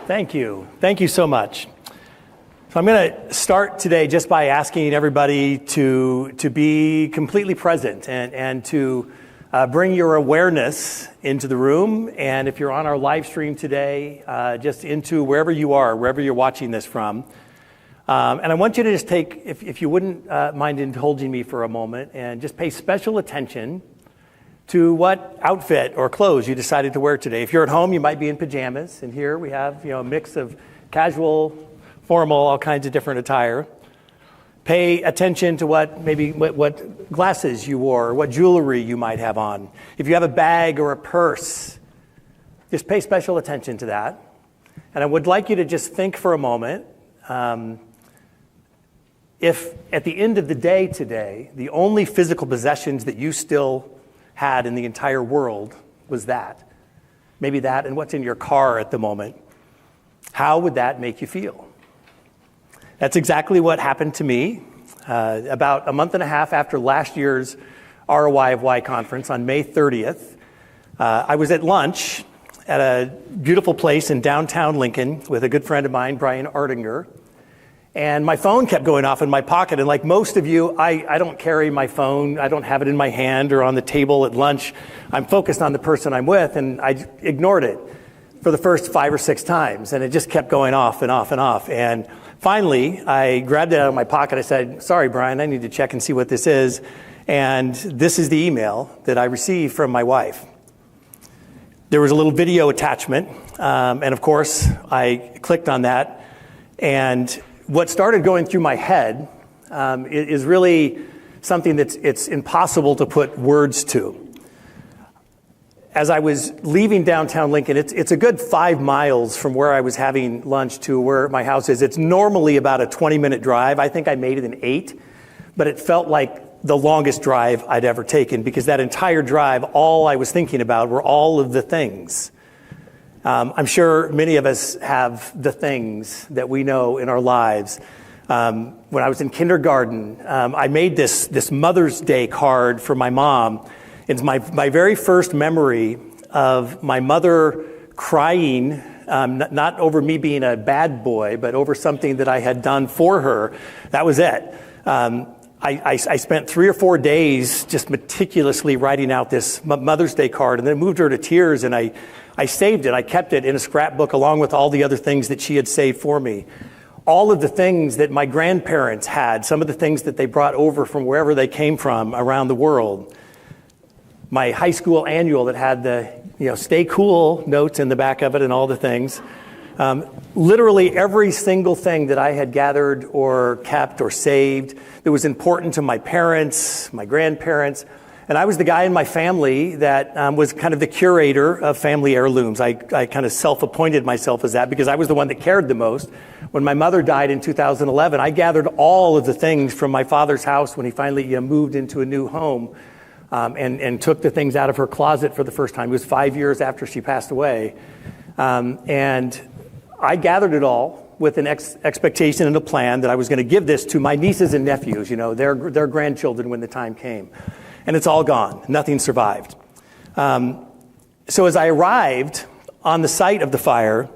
Thank you. Thank you so much. So I'm going to start today just by asking everybody to be completely present and to bring your awareness into the room. And if you're on our live stream today, just into wherever you are, wherever you're watching this from. And I want you to just take, if you wouldn't mind indulging me for a moment, and just pay special attention to what outfit or clothes you decided to wear today. If you're at home, you might be in pajamas, and here we have a mix of casual, formal, all kinds of different attire. Pay attention to what glasses you wore, or what jewelry you might have on. If you have a bag or a purse, just pay special attention to that. And I would like you to just think for a moment, if at the end of the day today, the only physical possessions that you still had in the entire world was that, maybe that and what's in your car at the moment, how would that make you feel? That's exactly what happened to me about a month and a half after last year's ROI of Y conference on May 30th. I was at lunch at a beautiful place in downtown Lincoln with a good friend of mine, Brian Ardinger. And my phone kept going off in my pocket. And like most of you, I don't carry my phone. I don't have it in my hand or on the table at lunch. I'm focused on the person I'm with, and I ignored it for the first 5 or 6 times. And it just kept going off and off and off. And finally, I grabbed it out of my pocket. I said, "Sorry, Brian, I need to check and see what this is." And this is the email that I received from my wife. There was a little video attachment. And of course, I clicked on that. And what started going through my head is really something it's impossible to put words to. As I was leaving downtown Lincoln, it's a good 5 miles from where I was having lunch to where my house is. It's normally about a 20-minute drive. I think I made it in 8, but it felt like the longest drive I'd ever taken, because that entire drive, all I was thinking about were all of the things. I'm sure many of us have the things that we know in our lives. When I was in kindergarten, I made this Mother's Day card for my mom. It's my very first memory of my mother crying, not over me being a bad boy, but over something that I had done for her. That was it. I spent 3 or 4 days just meticulously writing out this Mother's Day card, and then it moved her to tears, and I saved it. I kept it in a scrapbook along with all the other things that she had saved for me. All of the things that my grandparents had, some of the things that they brought over from wherever they came from around the world. My high school annual that had the stay cool notes in the back of it and all the things. Literally every single thing that I had gathered or kept or saved that was important to my parents, my grandparents. And I was the guy in my family that was kind of the curator of family heirlooms. I kind of self-appointed myself as that because I was the one that cared the most. When my mother died in 2011, I gathered all of the things from my father's house when he finally moved into a new home, and took the things out of her closet for the first time. It was 5 years after she passed away. And I gathered it all with an expectation and a plan that I was going to give this to my nieces and nephews, their grandchildren when the time came. And it's all gone. Nothing survived. So as I arrived on the site of the fire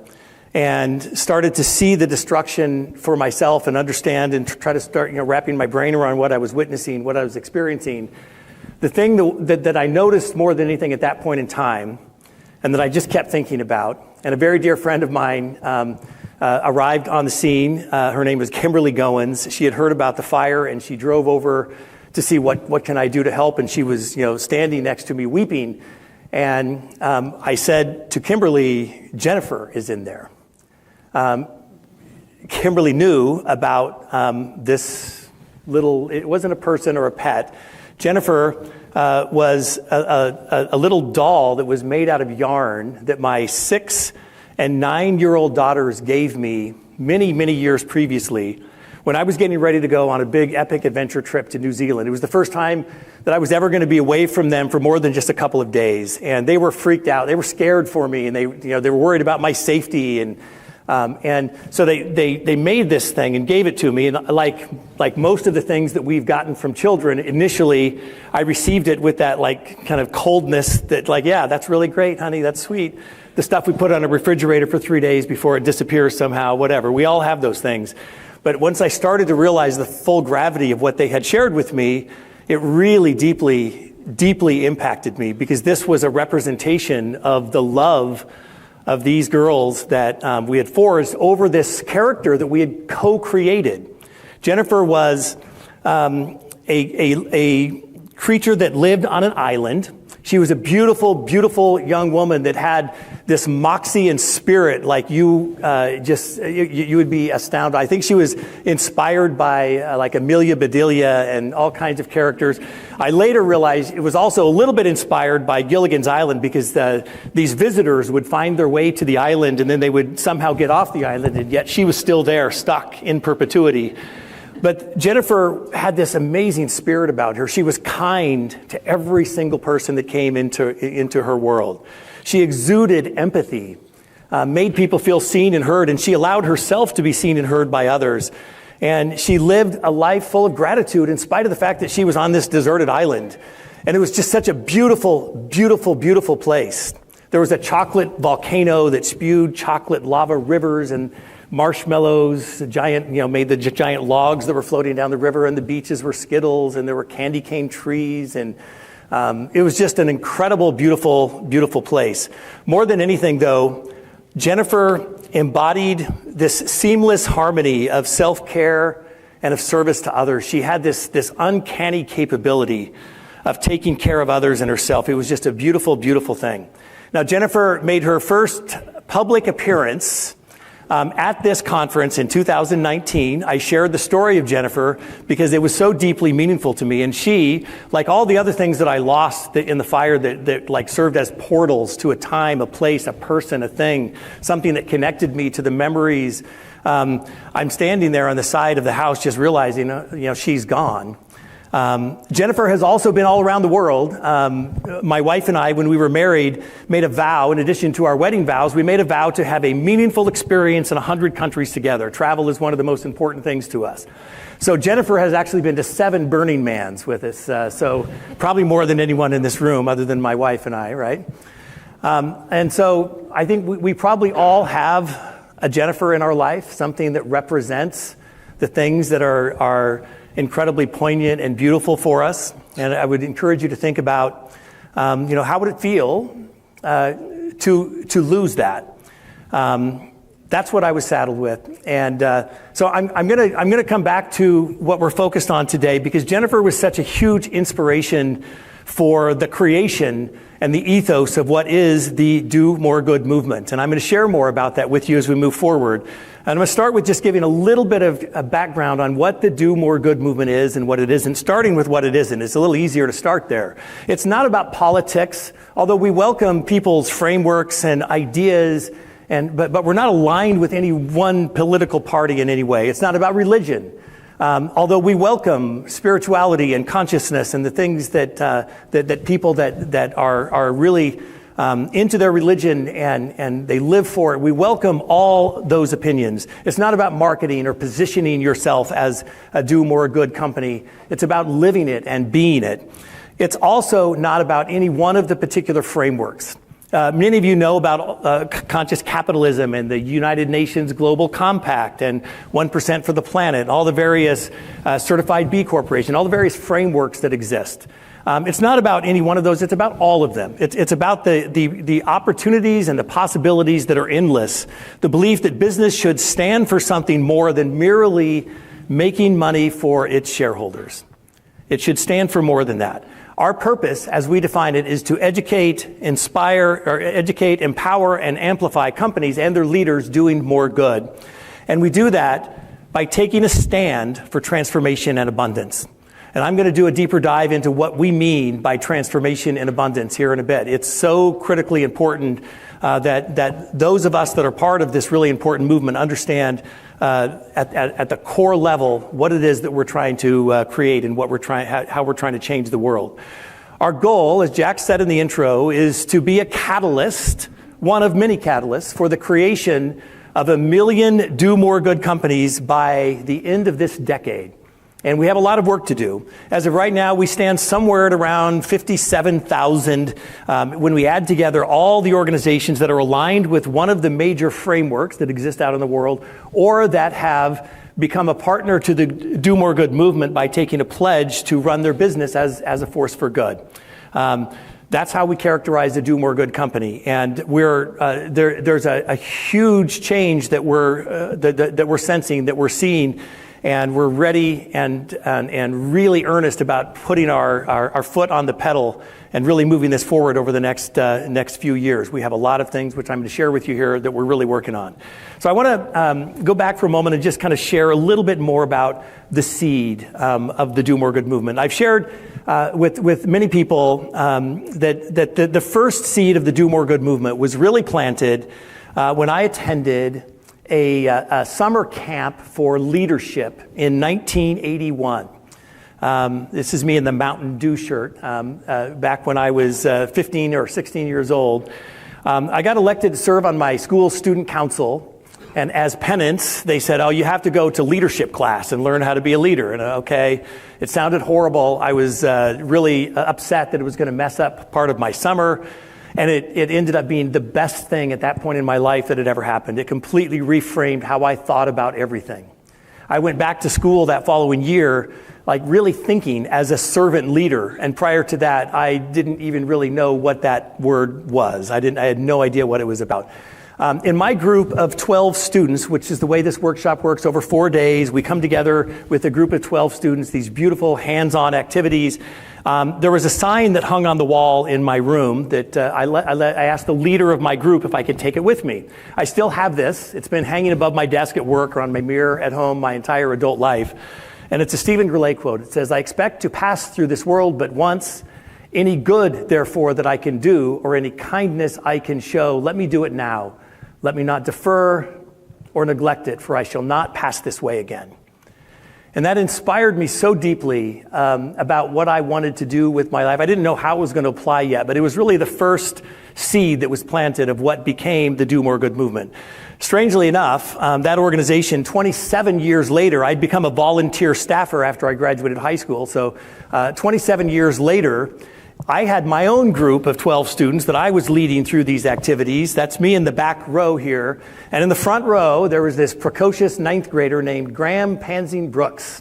and started to see the destruction for myself and understand and try to start wrapping my brain around what I was witnessing, what I was experiencing, the thing that I noticed more than anything at that point in time, and that I just kept thinking about, and a very dear friend of mine arrived on the scene. Her name was Kimberly Goins. She had heard about the fire, and she drove over to see what can I do to help, and she was standing next to me weeping. And I said to Kimberly, "Jennifer is in there." Kimberly knew about this little, it wasn't a person or a pet. Jennifer was a little doll that was made out of yarn that my 6- and 9-year-old daughters gave me many, many years previously when I was getting ready to go on a big epic adventure trip to New Zealand. It was the first time that I was ever going to be away from them for more than just a couple of days. And they were freaked out. They were scared for me, and they were worried about my safety. And And so they made this thing and gave it to me. And like most of the things that we've gotten from children, initially I received it with that like kind of coldness that like, yeah, that's really great, honey, that's sweet. The stuff we put on a refrigerator for 3 days before it disappears somehow, whatever. We all have those things. But once I started to realize the full gravity of what they had shared with me, it really deeply impacted me, because this was a representation of the love of these girls that we had forged over this character that we had co-created. Jennifer was a creature that lived on an island. She was a beautiful, beautiful young woman that had this moxie and spirit like you would be astounded. I think she was inspired by like Amelia Bedelia and all kinds of characters. I later realized it was also a little bit inspired by Gilligan's Island, because these visitors would find their way to the island and then they would somehow get off the island, and yet she was still there, stuck in perpetuity. But Jennifer had this amazing spirit about her. She was kind to every single person that came into her world. She exuded empathy, made people feel seen and heard, and she allowed herself to be seen and heard by others. And she lived a life full of gratitude in spite of the fact that she was on this deserted island. And it was just such a beautiful, beautiful, beautiful place. There was a chocolate volcano that spewed chocolate lava rivers and marshmallows, made the giant logs that were floating down the river, and the beaches were Skittles, and there were candy cane trees, and it was just an incredible, beautiful, beautiful place. More than anything, though, Jennifer embodied this seamless harmony of self-care and of service to others. She had this uncanny capability of taking care of others and herself. It was just a beautiful, beautiful thing. Now, Jennifer made her first public appearance at this conference in 2019. I shared the story of Jennifer because it was so deeply meaningful to me. And she, like all the other things that I lost in the fire that like served as portals to a time, a place, a person, a thing, something that connected me to the memories. I'm standing there on the side of the house just realizing, she's gone. Jennifer has also been all around the world. My wife and I, when we were married, made a vow. In addition to our wedding vows, we made a vow to have a meaningful experience in 100 countries together. Travel is one of the most important things to us. So Jennifer has actually been to 7 Burning Mans with us. So probably more than anyone in this room other than my wife and I, right? And so I think we probably all have a Jennifer in our life, something that represents the things that are incredibly poignant and beautiful for us. And I would encourage you to think about, how would it feel to lose that? That's what I was saddled with. And so I'm gonna come back to what we're focused on today, because Jennifer was such a huge inspiration for the creation and the ethos of what is the Do More Good movement. And I'm going to share more about that with you as we move forward. And I'm going to start with just giving a little bit of a background on what the Do More Good movement is and what it isn't, starting with what it isn't. It's a little easier to start there. It's not about politics, although we welcome people's frameworks and ideas, but we're not aligned with any one political party in any way. It's not about religion. Although we welcome spirituality and consciousness and the things that people that are really into their religion and they live for it, we welcome all those opinions. It's not about marketing or positioning yourself as a Do More Good company. It's about living it and being it. It's also not about any one of the particular frameworks. Many of you know about conscious capitalism and the United Nations Global Compact and 1% for the planet, all the various certified B Corporation, all the various frameworks that exist. It's not about any one of those. It's about all of them. It's about the opportunities and the possibilities that are endless. The belief that business should stand for something more than merely making money for its shareholders. It should stand for more than that. Our purpose, as we define it, is to educate, empower, and amplify companies and their leaders doing more good. And we do that by taking a stand for transformation and abundance. And I'm going to do a deeper dive into what we mean by transformation and abundance here in a bit. It's so critically important that those of us that are part of this really important movement understand at the core level what it is that we're trying to create and how we're trying to change the world. Our goal, as Jack said in the intro, is to be a catalyst, one of many catalysts, for the creation of 1 million do more good companies by the end of this decade. And we have a lot of work to do. As of right now, we stand somewhere at around 57,000 when we add together all the organizations that are aligned with one of the major frameworks that exist out in the world, or that have become a partner to the Do More Good movement by taking a pledge to run their business as a force for good. That's how we characterize the Do More Good company, and there's a huge change that we're sensing, that we're seeing, and we're ready and really earnest about putting our foot on the pedal and really moving this forward over the next few years. We have a lot of things which I'm going to share with you here that we're really working on. So I want to go back for a moment and just kind of share a little bit more about the seed of the Do More Good movement. I've shared with many people that the first seed of the Do More Good movement was really planted when I attended a summer camp for leadership in 1981. This is me in the Mountain Dew shirt back when I was 15 or 16 years old. I got elected to serve on my school student council, and as penance, they said, oh, you have to go to leadership class and learn how to be a leader. And okay, it sounded horrible. I was really upset that it was going to mess up part of my summer. And it ended up being the best thing at that point in my life that had ever happened. It completely reframed how I thought about everything. I went back to school that following year, like really thinking as a servant leader. And prior to that, I didn't even really know what that word was. I had no idea what it was about. In my group of 12 students, which is the way this workshop works over 4 days, we come together with a group of 12 students, these beautiful hands-on activities. There was a sign that hung on the wall in my room that I asked the leader of my group if I could take it with me. I still have this. It's been hanging above my desk at work or on my mirror at home my entire adult life. And it's a Stephen Goulet quote. It says, I expect to pass through this world but once. Any good, therefore, that I can do or any kindness I can show, let me do it now. Let me not defer or neglect it, for I shall not pass this way again. And that inspired me so deeply about what I wanted to do with my life. I didn't know how it was going to apply yet, but it was really the first seed that was planted of what became the Do More Good movement. Strangely enough, that organization, 27 years later, I'd become a volunteer staffer after I graduated high school. So 27 years later, I had my own group of 12 students that I was leading through these activities. That's me in the back row here. And in the front row, there was this precocious 9th grader named Graham Panzine Brooks.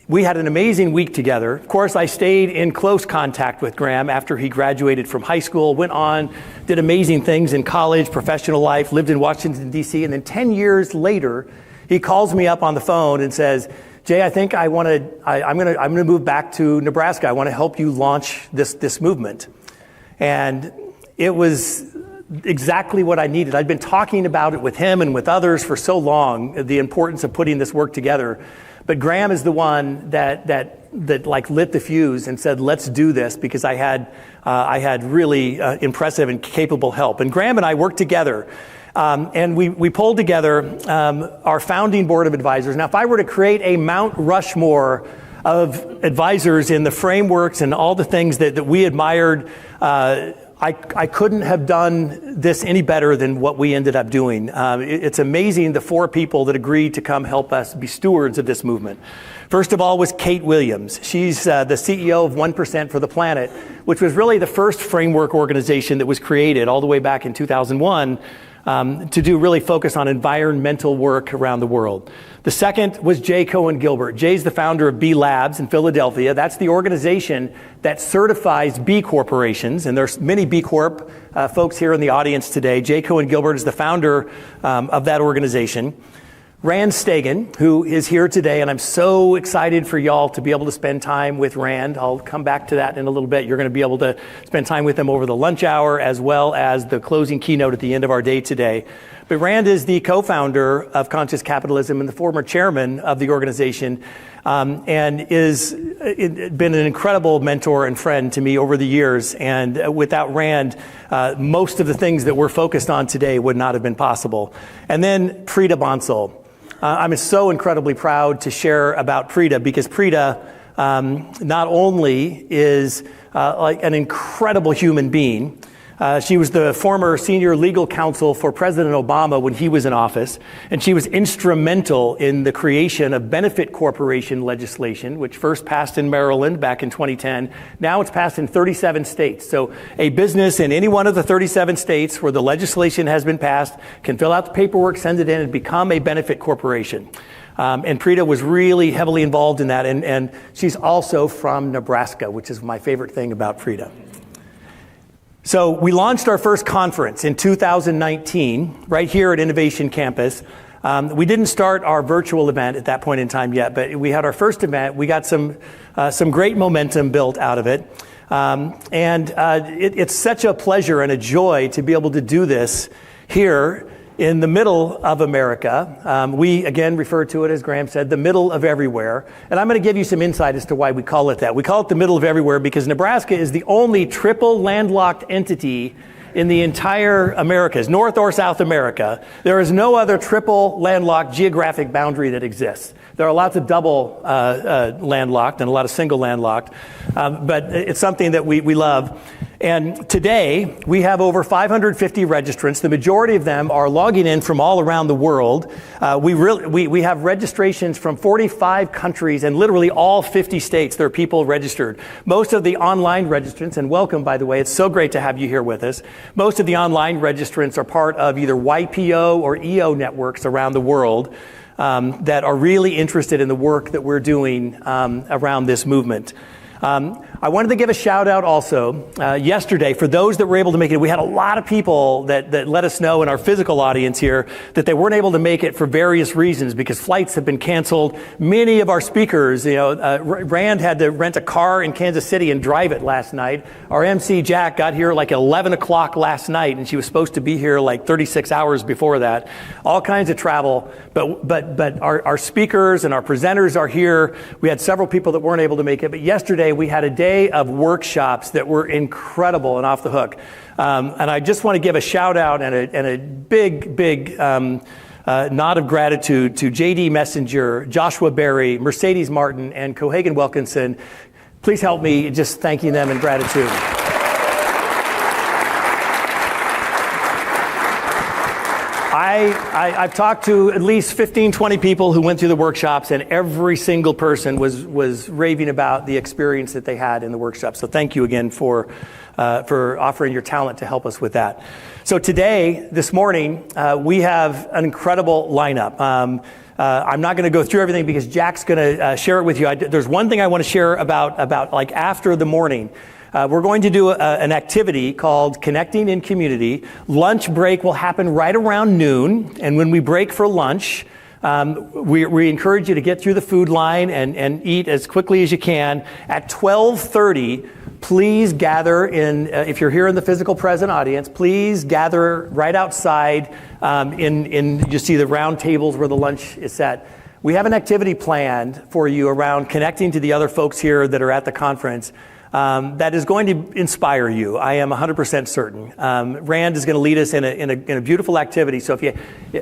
We had an amazing week together. Of course, I stayed in close contact with Graham after he graduated from high school, went on, did amazing things in college, professional life, lived in Washington, D.C. And then 10 years later, he calls me up on the phone and says, Jay, I think I'm going to move back to Nebraska. I want to help you launch this movement. And it was exactly what I needed. I'd been talking about it with him and with others for so long, the importance of putting this work together. But Graham is the one that like lit the fuse and said, let's do this, because I had really impressive and capable help. And Graham and I worked together. And we pulled together our founding board of advisors. Now, if I were to create a Mount Rushmore of advisors in the frameworks and all the things that we admired, I couldn't have done this any better than what we ended up doing. It's amazing the 4 people that agreed to come help us be stewards of this movement. First of all was Kate Williams. She's the CEO of 1% for the Planet, which was really the first framework organization that was created all the way back in 2001. To do really focus on environmental work around the world. The second was Jay Cohen Gilbert. Jay's the founder of B Labs in Philadelphia. That's the organization that certifies B corporations, and there's many B Corp folks here in the audience today. Jay Cohen Gilbert is the founder of that organization. Rand Stagen, who is here today, and I'm so excited for y'all to be able to spend time with Rand. I'll come back to that in a little bit. You're going to be able to spend time with him over the lunch hour as well as the closing keynote at the end of our day today. But Rand is the co-founder of Conscious Capitalism and the former chairman of the organization, and is been an incredible mentor and friend to me over the years. And without Rand, most of the things that we're focused on today would not have been possible. And then Preeta Bansal. I'm so incredibly proud to share about Preeta, because Preeta not only is like an incredible human being, She was the former senior legal counsel for President Obama when he was in office, and she was instrumental in the creation of benefit corporation legislation, which first passed in Maryland back in 2010. Now it's passed in 37 states. So a business in any one of the 37 states where the legislation has been passed can fill out the paperwork, send it in, and become a benefit corporation. And Preeta was really heavily involved in that, and she's also from Nebraska, which is my favorite thing about Preeta. So we launched our first conference in 2019, right here at Innovation Campus. We didn't start our virtual event at that point in time yet, but we had our first event. We got some great momentum built out of it. It's such a pleasure and a joy to be able to do this here in the middle of America. We, again, refer to it, as Graham said, the middle of everywhere. And I'm going to give you some insight as to why we call it that. We call it the middle of everywhere because Nebraska is the only triple landlocked entity in the entire Americas, North or South America. There is no other triple landlocked geographic boundary that exists. There are lots of double landlocked and a lot of single landlocked, but it's something that we love. And today, we have over 550 registrants. The majority of them are logging in from all around the world. We have registrations from 45 countries and literally all 50 states. There are people registered. Most of the online registrants, and welcome, by the way, it's so great to have you here with us. Most of the online registrants are part of either YPO or EO networks around the world that are really interested in the work that we're doing around this movement. I wanted to give a shout out also yesterday for those that were able to make it. We had a lot of people that let us know in our physical audience here that they weren't able to make it for various reasons because flights have been canceled. Many of our speakers, Rand had to rent a car in Kansas City and drive it last night. Our MC Jack got here like 11 o'clock last night and she was supposed to be here like 36 hours before that. All kinds of travel, but our speakers and our presenters are here. We had several people that weren't able to make it, but yesterday we had a day of workshops that were incredible and off the hook. And I just want to give a shout out and a big nod of gratitude to JD Messenger, Joshua Berry, Mercedes Martin, and Cohagen Wilkinson. Please help me just thanking them in gratitude. I've talked to at least 15, 20 people who went through the workshops, and every single person was raving about the experience that they had in the workshop. So thank you again for offering your talent to help us with that. So today, this morning, we have an incredible lineup. I'm not going to go through everything because Jack's going to share it with you. There's one thing I want to share about like after the morning. We're going to do an activity called Connecting in Community. Lunch break will happen right around noon. And when we break for lunch, we encourage you to get through the food line and eat as quickly as you can. At 12:30, please gather in, if you're here in the physical present audience, please gather right outside you see the round tables where the lunch is set. We have an activity planned for you around connecting to the other folks here that are at the conference. That is going to inspire you. I am 100% certain. Rand is going to lead us in a beautiful activity. So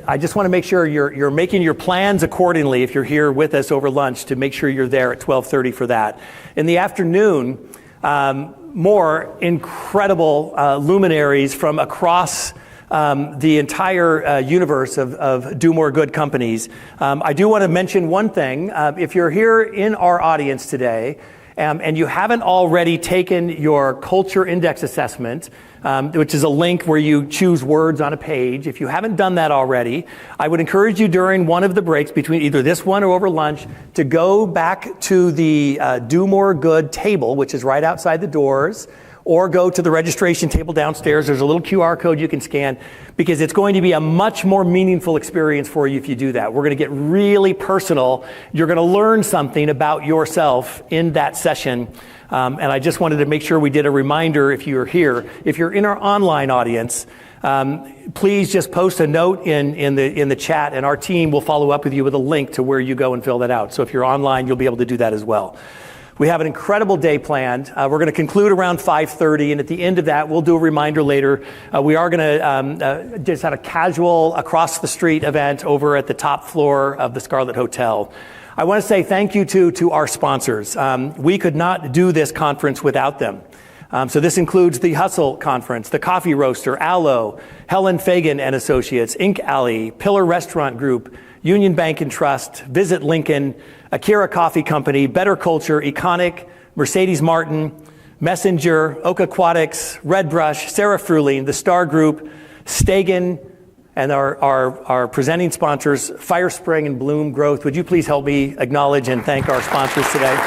I just want to make sure you're making your plans accordingly if you're here with us over lunch to make sure you're there at 12:30 for that. In the afternoon, more incredible luminaries from across the entire universe of Do More Good companies. I do want to mention one thing. If you're here in our audience today, and you haven't already taken your culture index assessment, which is a link where you choose words on a page. If you haven't done that already, I would encourage you during one of the breaks between either this one or over lunch to go back to the Do More Good table, which is right outside the doors, or go to the registration table downstairs. There's a little QR code you can scan because it's going to be a much more meaningful experience for you if you do that. We're going to get really personal. You're going to learn something about yourself in that session. And I just wanted to make sure we did a reminder if you're here. If you're in our online audience, please just post a note in the chat and our team will follow up with you with a link to where you go and fill that out. So if you're online, you'll be able to do that as well. We have an incredible day planned. We're going to conclude around 5:30, and at the end of that, we'll do a reminder later. We are going to just have a casual across the street event over at the top floor of the Scarlet Hotel. I want to say thank you to our sponsors. We could not do this conference without them. So this includes the Hustle Conference, the Coffee Roaster, Aloe, Helen Fagan and Associates, Ink Alley, Pillar Restaurant Group, Union Bank and Trust, Visit Lincoln, Akira Coffee Company, Better Culture, Econic, Mercedes Martin, Messenger, Oak Aquatics, Red Brush, Sarah Fruling, the Star Group, Stegan, and our presenting sponsors, Firespring and Bloom Growth. Would you please help me acknowledge and thank our sponsors today?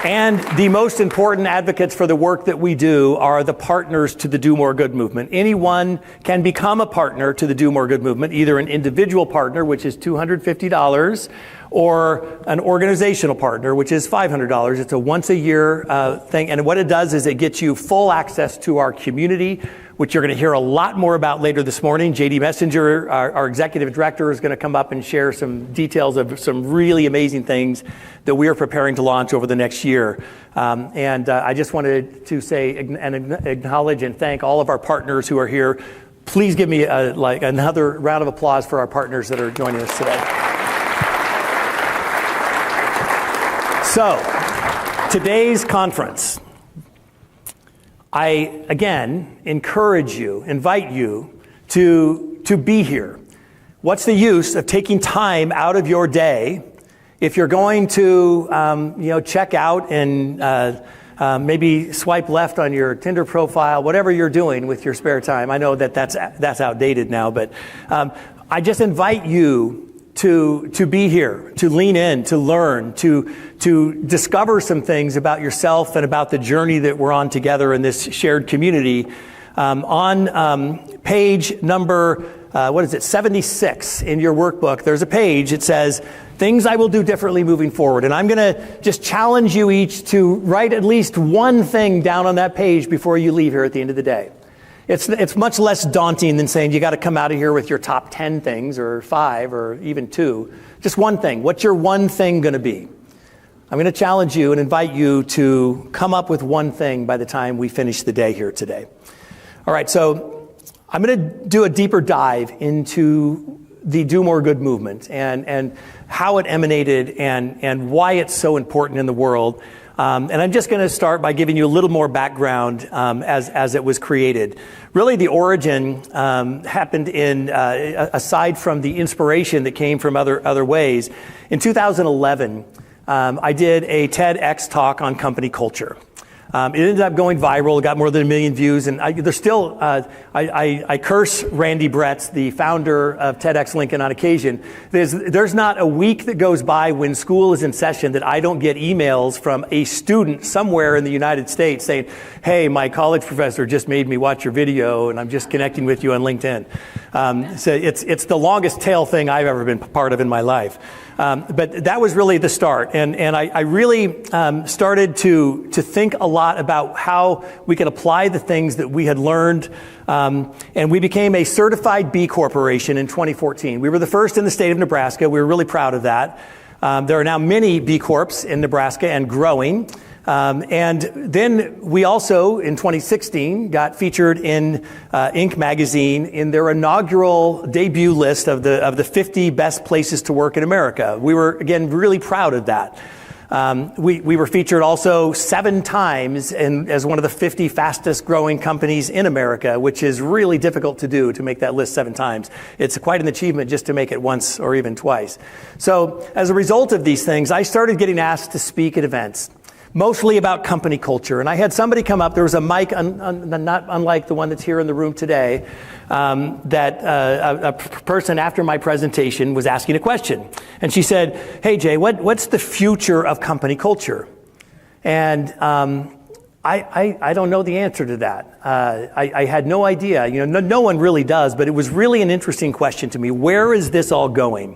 And the most important advocates for the work that we do are the partners to the Do More Good movement. Anyone can become a partner to the Do More Good movement, either an individual partner, which is $250, or an organizational partner, which is $500. It's a once a year thing. And what it does is it gets you full access to our community, which you're going to hear a lot more about later this morning. JD Messenger, our executive director, is going to come up and share some details of some really amazing things that we are preparing to launch over the next year. I just wanted to say and acknowledge and thank all of our partners who are here. Please give me another round of applause for our partners that are joining us today. So, today's conference, I, again, encourage you, invite you to be here. What's the use of taking time out of your day if you're going to, check out and maybe swipe left on your Tinder profile, whatever you're doing with your spare time? I know that's outdated now, but I just invite you to be here, to lean in, to learn, to discover some things about yourself and about the journey that we're on together in this shared community. On page number, 76 in your workbook, there's a page that says, things I will do differently moving forward. And I'm going to just challenge you each to write at least one thing down on that page before you leave here at the end of the day. It's much less daunting than saying you got to come out of here with your top 10 things or 5 or even 2. Just one thing. What's your one thing going to be? I'm going to challenge you and invite you to come up with one thing by the time we finish the day here today. All right, so I'm going to do a deeper dive into the Do More Good movement and how it emanated and why it's so important in the world. And I'm just going to start by giving you a little more background as it was created. Really, the origin happened in, aside from the inspiration that came from other ways. In 2011, I did a TEDx talk on company culture. It ended up going viral. It got more than 1 million views. And I curse Randy Bretz, the founder of TEDx Lincoln, on occasion. There's not a week that goes by when school is in session that I don't get emails from a student somewhere in the United States saying, hey, my college professor just made me watch your video and I'm just connecting with you on LinkedIn. So it's the longest tail thing I've ever been part of in my life. But that was really the start. And I really started to think a lot about how we could apply the things that we had learned. And we became a certified B Corporation in 2014. We were the first in the state of Nebraska. We were really proud of that. There are now many B Corps in Nebraska and growing. And then we also, in 2016, got featured in Inc. magazine in their inaugural debut list of the 50 best places to work in America. We were, again, really proud of that. We were featured also 7 times as one of the 50 fastest growing companies in America, which is really difficult to do, to make that list 7 times. It's quite an achievement just to make it once or even twice. So as a result of these things, I started getting asked to speak at events, mostly about company culture. And I had somebody come up, there was a mic, not unlike the one that's here in the room today, a person after my presentation was asking a question. And she said, hey Jay, what's the future of company culture? And I don't know the answer to that. I had no idea. No one really does, but it was really an interesting question to me. Where is this all going?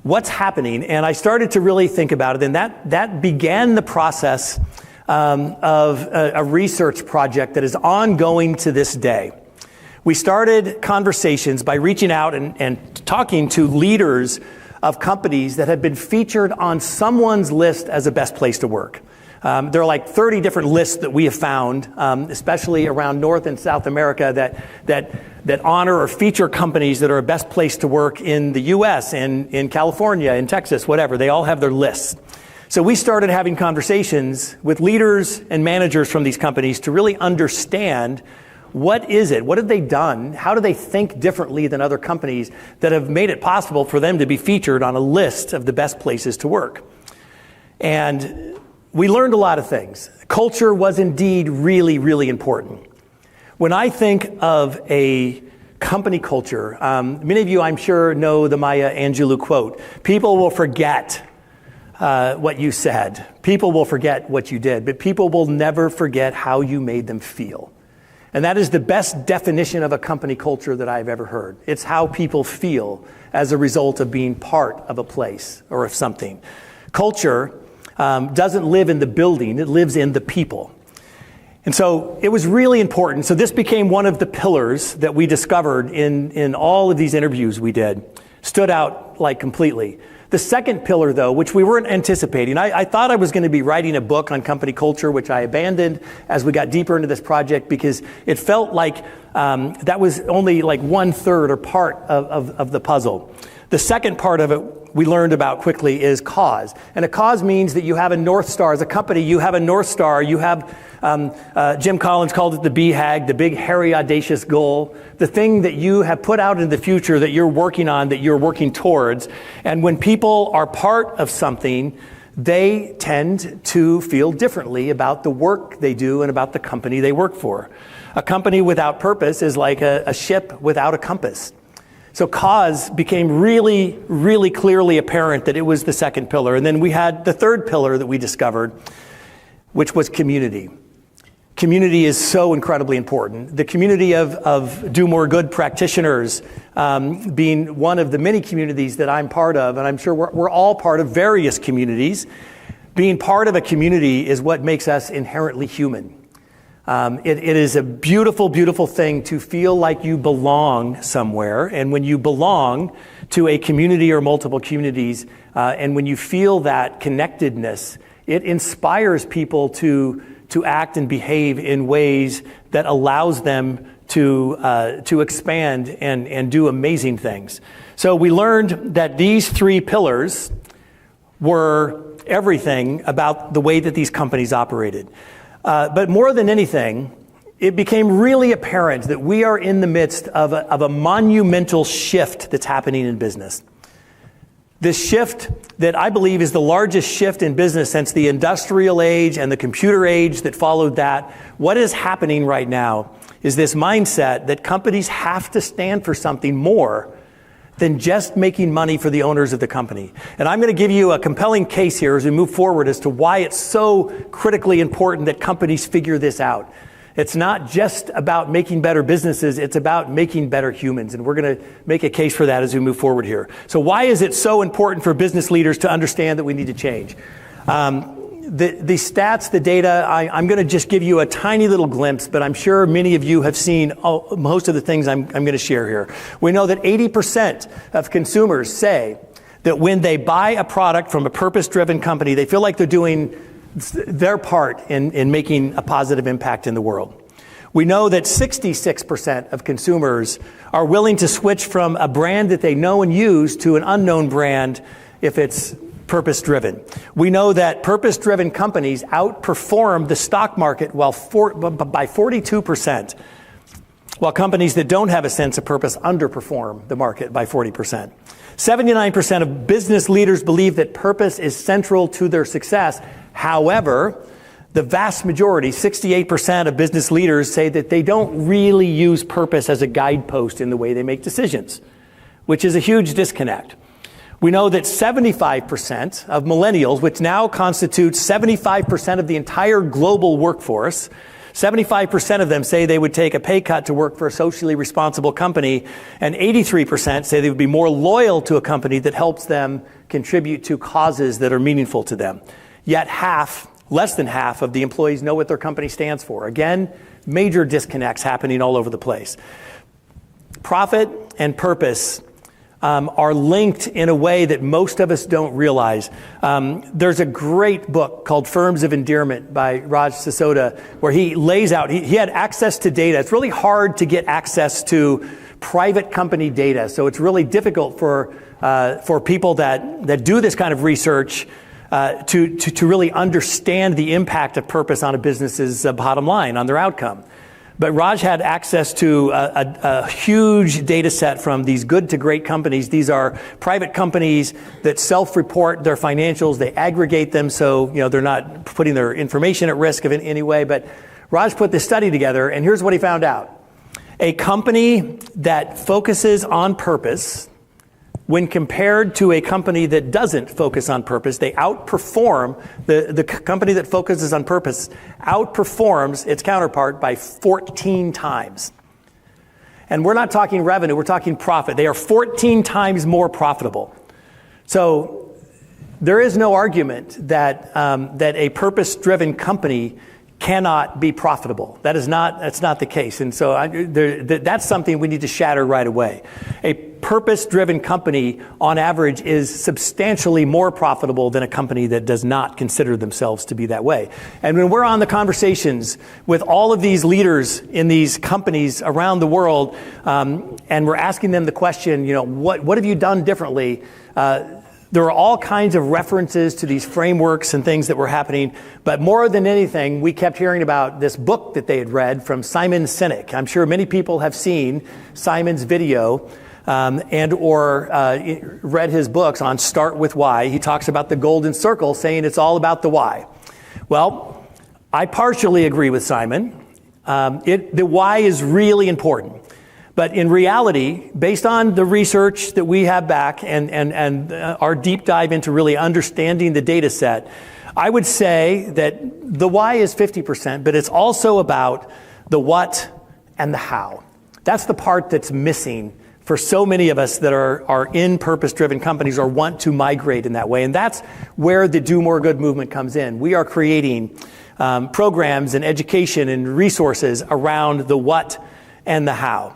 What's happening? And I started to really think about it, and that began the process of a research project that is ongoing to this day. We started conversations by reaching out and talking to leaders of companies that had been featured on someone's list as a best place to work. There are like 30 different lists that we have found, especially around North and South America, that honor or feature companies that are a best place to work in the US and in California, in Texas, whatever. They all have their lists. So we started having conversations with leaders and managers from these companies to really understand what is it? What have they done? How do they think differently than other companies that have made it possible for them to be featured on a list of the best places to work? And we learned a lot of things. Culture was indeed really, really important. When I think of a company culture, many of you, I'm sure, know the Maya Angelou quote, people will forget what you said. People will forget what you did, but people will never forget how you made them feel. And that is the best definition of a company culture that I've ever heard. It's how people feel as a result of being part of a place or of something. Culture doesn't live in the building, it lives in the people. And so it was really important. So this became one of the pillars that we discovered in all of these interviews we did. Stood out like completely. The second pillar, though, which we weren't anticipating, I thought I was going to be writing a book on company culture, which I abandoned as we got deeper into this project because it felt like that was only like 1/3 or part of the puzzle. The second part of it we learned about quickly is cause. And a cause means that you have a North Star. As a company, you have a North Star. You have, Jim Collins called it the BHAG, the big, hairy, audacious goal, the thing that you have put out in the future that you're working on, that you're working towards. And when people are part of something, they tend to feel differently about the work they do and about the company they work for. A company without purpose is like a ship without a compass. So cause became really, really clearly apparent that it was the second pillar. And then we had the third pillar that we discovered, which was community. Community is so incredibly important. The community of Do More Good practitioners being one of the many communities that I'm part of, and I'm sure we're all part of various communities. Being part of a community is what makes us inherently human. It is a beautiful, beautiful thing to feel like you belong somewhere. And when you belong to a community or multiple communities, and when you feel that connectedness, it inspires people to act and behave in ways that allows them to expand and do amazing things. So we learned that these three pillars were everything about the way that these companies operated. But more than anything, it became really apparent that we are in the midst of a monumental shift that's happening in business. This shift that I believe is the largest shift in business since the industrial age and the computer age that followed that. What is happening right now is this mindset that companies have to stand for something more than just making money for the owners of the company. And I'm going to give you a compelling case here as we move forward as to why it's so critically important that companies figure this out. It's not just about making better businesses, it's about making better humans. And we're going to make a case for that as we move forward here. So why is it so important for business leaders to understand that we need to change? The stats, the data, I'm going to just give you a tiny little glimpse, but I'm sure many of you have seen most of the things I'm going to share here. We know that 80% of consumers say that when they buy a product from a purpose-driven company, they feel like they're doing their part in making a positive impact in the world. We know that 66% of consumers are willing to switch from a brand that they know and use to an unknown brand if it's purpose-driven. We know that purpose-driven companies outperform the stock market by 42%, while companies that don't have a sense of purpose underperform the market by 40%. 79% of business leaders believe that purpose is central to their success. However, the vast majority, 68% of business leaders say that they don't really use purpose as a guidepost in the way they make decisions, which is a huge disconnect. We know that 75% of millennials, which now constitutes 75% of the entire global workforce, 75% of them say they would take a pay cut to work for a socially responsible company, and 83% say they would be more loyal to a company that helps them contribute to causes that are meaningful to them. Yet less than half of the employees know what their company stands for. Again, major disconnects happening all over the place. Profit and purpose are linked in a way that most of us don't realize. There's a great book called Firms of Endearment by Raj Sisodia, where he lays out, he had access to data. It's really hard to get access to private company data, so it's really difficult for people that do this kind of research to really understand the impact of purpose on a business's bottom line, on their outcome. But Raj had access to a huge data set from these good to great companies. These are private companies that self-report their financials. They aggregate them so they're not putting their information at risk in any way. But Raj put this study together, and here's what he found out. A company that focuses on purpose, when compared to a company that doesn't focus on purpose, they outperform, the company that focuses on purpose outperforms its counterpart by 14 times. And we're not talking revenue, we're talking profit. They are 14 times more profitable. So there is no argument that a purpose-driven company cannot be profitable. That's not the case. And so that's something we need to shatter right away. A purpose-driven company, on average, is substantially more profitable than a company that does not consider themselves to be that way. And when we're on the conversations with all of these leaders in these companies around the world, and we're asking them the question, what have you done differently? There are all kinds of references to these frameworks and things that were happening, but more than anything, we kept hearing about this book that they had read from Simon Sinek. I'm sure many people have seen Simon's video or read his books on Start With Why. He talks about the golden circle, saying it's all about the why. Well, I partially agree with Simon. The why is really important. But in reality, based on the research that we have back and our deep dive into really understanding the data set, I would say that the why is 50%, but it's also about the what and the how. That's the part that's missing for so many of us that are in purpose-driven companies or want to migrate in that way. And that's where the Do More Good movement comes in. We are creating programs and education and resources around the what and the how.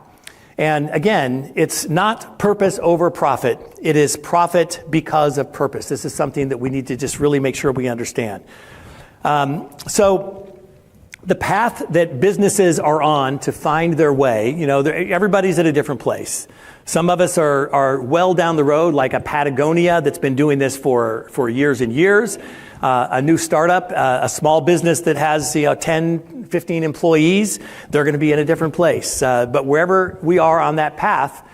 And again, it's not purpose over profit. It is profit because of purpose. This is something that we need to just really make sure we understand. So the path that businesses are on to find their way, everybody's at a different place. Some of us are well down the road, like a Patagonia that's been doing this for years and years. A new startup, a small business that has 10, 15 employees, they're going to be in a different place. But wherever we are on that path,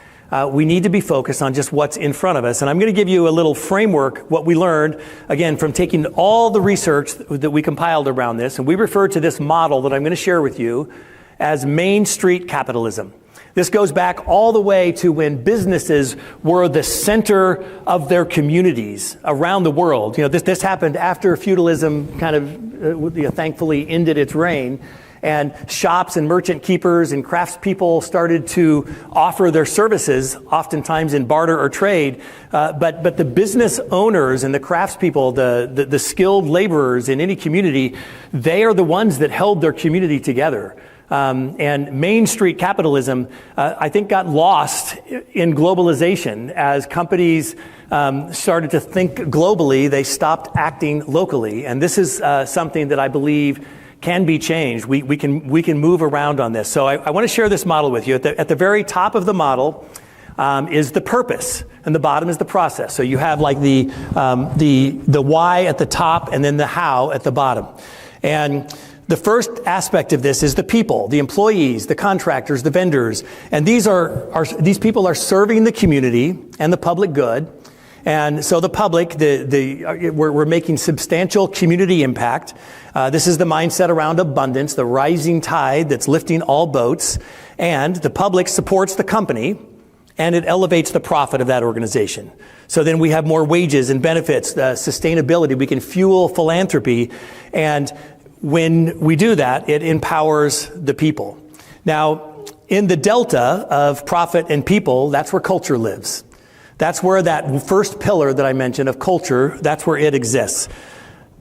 we need to be focused on just what's in front of us. And I'm going to give you a little framework, what we learned, again, from taking all the research that we compiled around this. And we refer to this model that I'm going to share with you as Main Street capitalism. This goes back all the way to when businesses were the center of their communities around the world. This happened after feudalism kind of thankfully ended its reign, and shops and merchant keepers and craftspeople started to offer their services, oftentimes in barter or trade. But the business owners and the craftspeople, the skilled laborers in any community, they are the ones that held their community together. And Main Street capitalism, I think, got lost in globalization as companies started to think globally. They stopped acting locally, and this is something that I believe can be changed. We can move around on this. So I want to share this model with you. At the very top of the model is the purpose, and the bottom is the process. So you have like the why at the top, and then the how at the bottom, and the first aspect of this is the people, the employees, the contractors, the vendors. And these people are serving the community and the public good. And so the public, we're making substantial community impact. This is the mindset around abundance, the rising tide that's lifting all boats. And the public supports the company, and it elevates the profit of that organization. So then we have more wages and benefits, sustainability. We can fuel philanthropy, and when we do that, it empowers the people. Now, in the delta of profit and people, that's where culture lives. That's where that first pillar that I mentioned of culture, that's where it exists.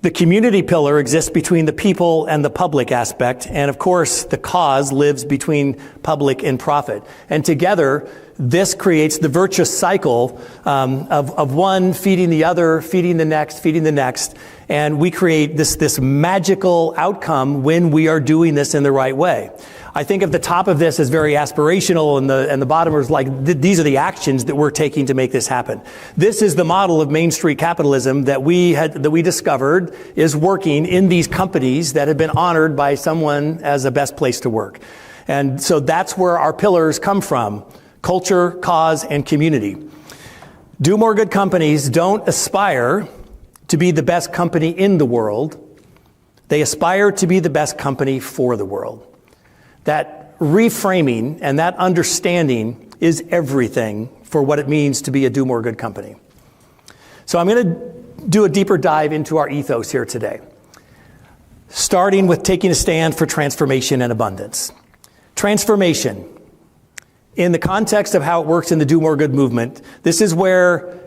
The community pillar exists between the people and the public aspect. And of course, the cause lives between public and profit. And together, this creates the virtuous cycle of one feeding the other, feeding the next, and we create this magical outcome when we are doing this in the right way. I think of the top of this as very aspirational, and the bottom is like, these are the actions that we're taking to make this happen. This is the model of Main Street capitalism that we discovered is working in these companies that have been honored by someone as the best place to work. And so that's where our pillars come from: culture, cause, and community. Do More Good companies don't aspire to be the best company in the world. They aspire to be the best company for the world. That reframing and that understanding is everything for what it means to be a Do More Good company. So I'm going to do a deeper dive into our ethos here today, starting with taking a stand for transformation and abundance. Transformation. In the context of how it works in the Do More Good movement, this is where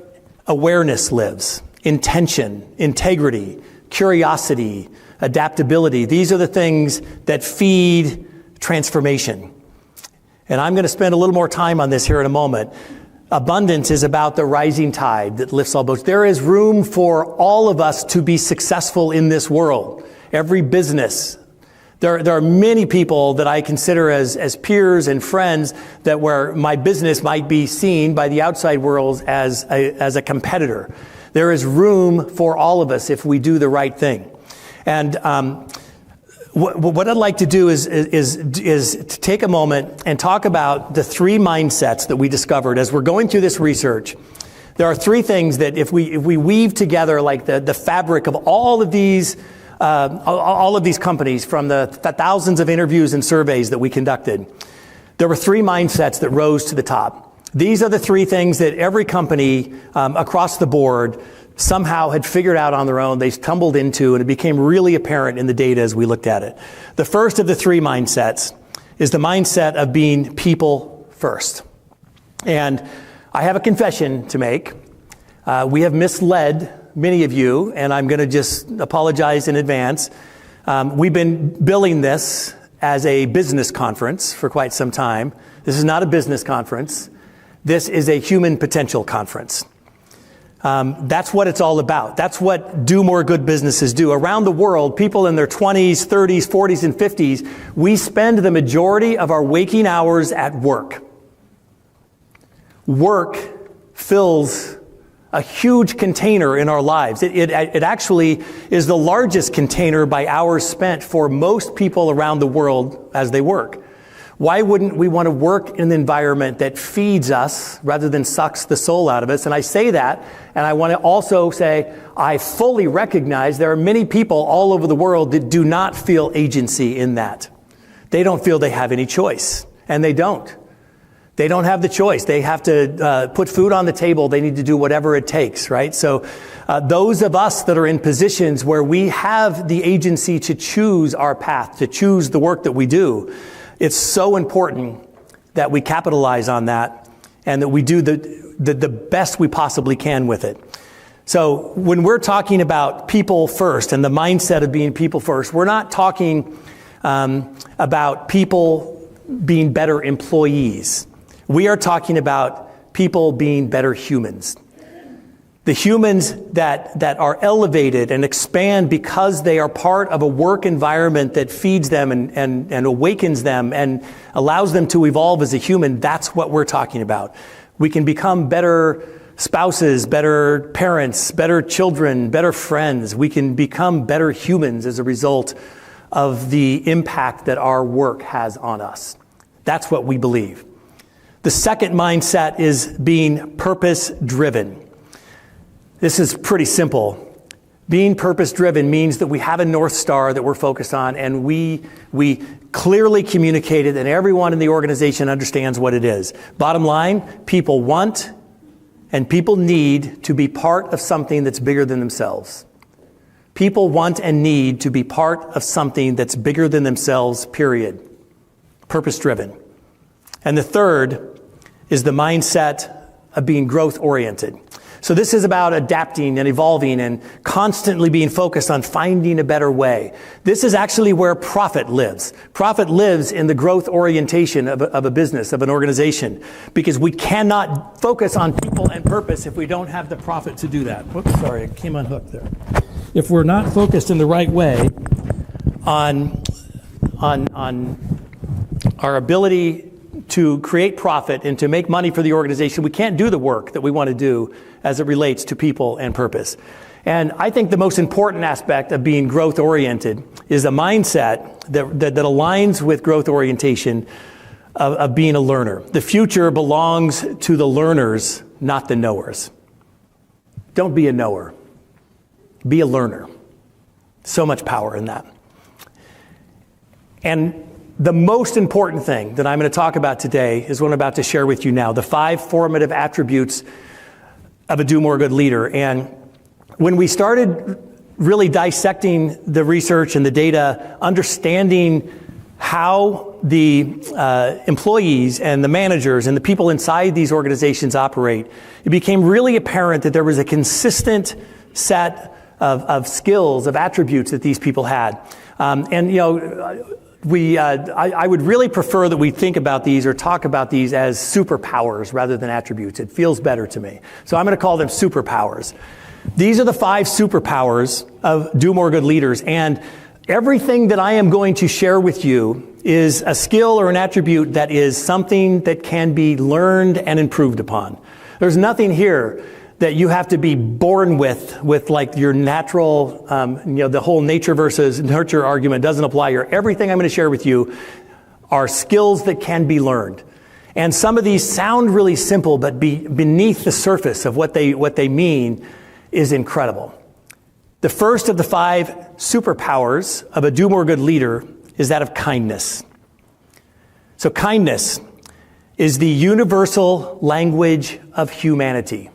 awareness lives, intention, integrity, curiosity, adaptability. These are the things that feed transformation. And I'm going to spend a little more time on this here in a moment. Abundance is about the rising tide that lifts all boats. There is room for all of us to be successful in this world. Every business. There are many people that I consider as peers and friends that where my business might be seen by the outside world as a competitor. There is room for all of us if we do the right thing. And what I'd like to do is to take a moment and talk about the three mindsets that we discovered as we're going through this research. There are three things that if we weave together like the fabric of all of these companies from the thousands of interviews and surveys that we conducted, there were three mindsets that rose to the top. These are the three things that every company across the board somehow had figured out on their own, they stumbled into, and it became really apparent in the data as we looked at it. The first of the three mindsets is the mindset of being people first. And I have a confession to make. We have misled many of you, and I'm going to just apologize in advance. We've been billing this as a business conference for quite some time. This is not a business conference. This is a human potential conference. That's what it's all about. That's what Do More Good businesses do. Around the world, people in their 20s, 30s, 40s, and 50s, we spend the majority of our waking hours at work. Work fills a huge container in our lives. It actually is the largest container by hours spent for most people around the world as they work. Why wouldn't we want to work in an environment that feeds us rather than sucks the soul out of us? And I say that, and I want to also say I fully recognize there are many people all over the world that do not feel agency in that. They don't feel they have any choice, and they don't. They don't have the choice. They have to put food on the table. They need to do whatever it takes, right? So those of us that are in positions where we have the agency to choose our path, to choose the work that we do, it's so important that we capitalize on that and that we do the best we possibly can with it. So when we're talking about people first and the mindset of being people first, we're not talking about people being better employees. We are talking about people being better humans. The humans that are elevated and expand because they are part of a work environment that feeds them and awakens them and allows them to evolve as a human, that's what we're talking about. We can become better spouses, better parents, better children, better friends. We can become better humans as a result of the impact that our work has on us. That's what we believe. The second mindset is being purpose-driven. This is pretty simple. Being purpose-driven means that we have a North Star that we're focused on, and we clearly communicate it, and everyone in the organization understands what it is. Bottom line, people want and people need to be part of something that's bigger than themselves. People want and need to be part of something that's bigger than themselves, period. Purpose-driven. And the third is the mindset of being growth-oriented. So this is about adapting and evolving and constantly being focused on finding a better way. This is actually where profit lives. Profit lives in the growth orientation of a business, of an organization, because we cannot focus on people and purpose if we don't have the profit to do that. Whoops, sorry, I came unhooked there. If we're not focused in the right way on our ability to create profit and to make money for the organization, we can't do the work that we want to do as it relates to people and purpose. And I think the most important aspect of being growth oriented is a mindset that aligns with growth orientation of being a learner. The future belongs to the learners, not the knowers. Don't be a knower. Be a learner. So much power in that. And the most important thing that I'm going to talk about today is what I'm about to share with you now, the 5 formative attributes of a do more good leader. And when we started really dissecting the research and the data, understanding how the employees and the managers and the people inside these organizations operate, it became really apparent that there was a consistent set of skills, of attributes that these people had. I would really prefer that we think about these or talk about these as superpowers rather than attributes. It feels better to me. So I'm going to call them superpowers. These are the 5 superpowers of Do More Good Leaders. And everything that I am going to share with you is a skill or an attribute that is something that can be learned and improved upon. There's nothing here that you have to be born with like your natural, the whole nature versus nurture argument doesn't apply here. Everything I'm going to share with you are skills that can be learned. And some of these sound really simple, but beneath the surface of what they mean is incredible. The first of the 5 superpowers of a do more good leader is that of kindness. So kindness is the universal language of humanity.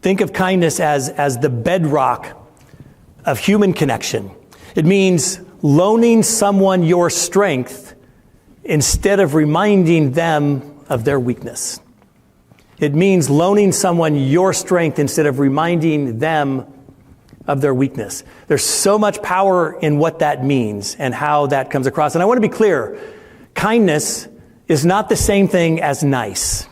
Think of kindness as the bedrock of human connection. It means loaning someone your strength instead of reminding them of their weakness. It means loaning someone your strength instead of reminding them of their weakness. There's so much power in what that means and how that comes across. And I want to be clear, kindness is not the same thing as nice.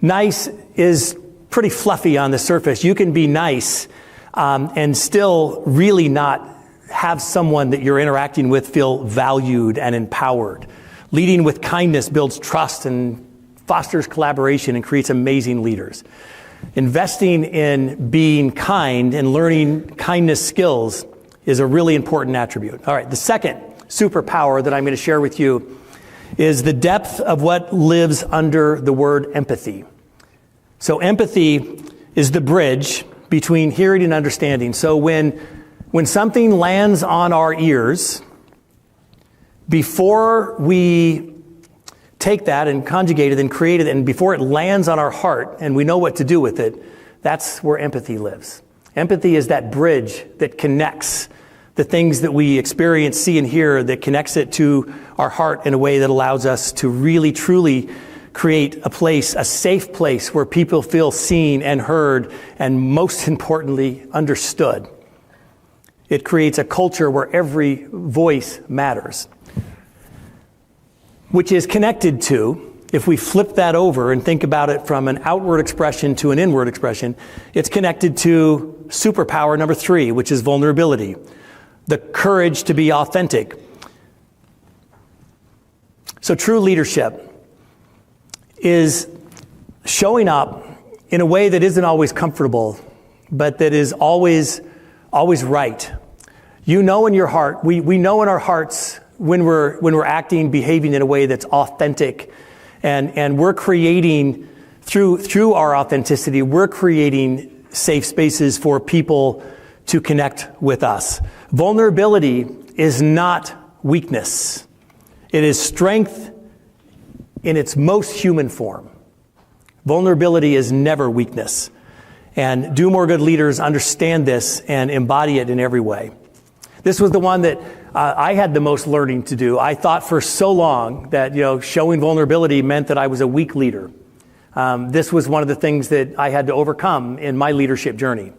Nice is pretty fluffy on the surface. You can be nice and still really not have someone that you're interacting with feel valued and empowered. Leading with kindness builds trust and fosters collaboration and creates amazing leaders. Investing in being kind and learning kindness skills is a really important attribute. All right, the second superpower that I'm going to share with you is the depth of what lives under the word empathy. So empathy is the bridge between hearing and understanding. So when something lands on our ears, before we take that and conjugate it and create it, and before it lands on our heart and we know what to do with it, that's where empathy lives. Empathy is that bridge that connects the things that we experience, see, and hear, that connects it to our heart in a way that allows us to really, truly create a place, a safe place where people feel seen and heard, and most importantly, understood. It creates a culture where every voice matters, which is connected to, if we flip that over and think about it from an outward expression to an inward expression, it's connected to superpower number 3, which is vulnerability, the courage to be authentic. So true leadership is showing up in a way that isn't always comfortable, but that is always right. You know in your heart, we know in our hearts when we're acting, behaving in a way that's authentic, and we're creating through our authenticity, we're creating safe spaces for people to connect with us. Vulnerability is not weakness. It is strength in its most human form. Vulnerability is never weakness. And do more good leaders understand this and embody it in every way. This was the one that I had the most learning to do. I thought for so long that showing vulnerability meant that I was a weak leader. This was one of the things that I had to overcome in my leadership journey.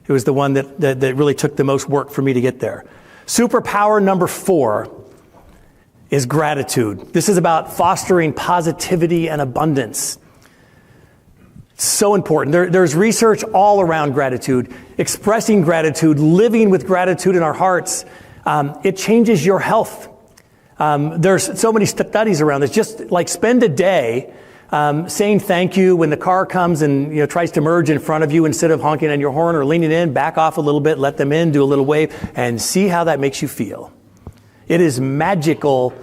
It was the one that really took the most work for me to get there. Superpower number 4 is gratitude. This is about fostering positivity and abundance. So important. There's research all around gratitude, expressing gratitude, living with gratitude in our hearts. It changes your health. There's so many studies around this. Just like spend a day saying thank you when the car comes and tries to merge in front of you. Instead of honking on your horn or leaning in, back off a little bit, let them in, do a little wave, and see how that makes you feel. It is magical,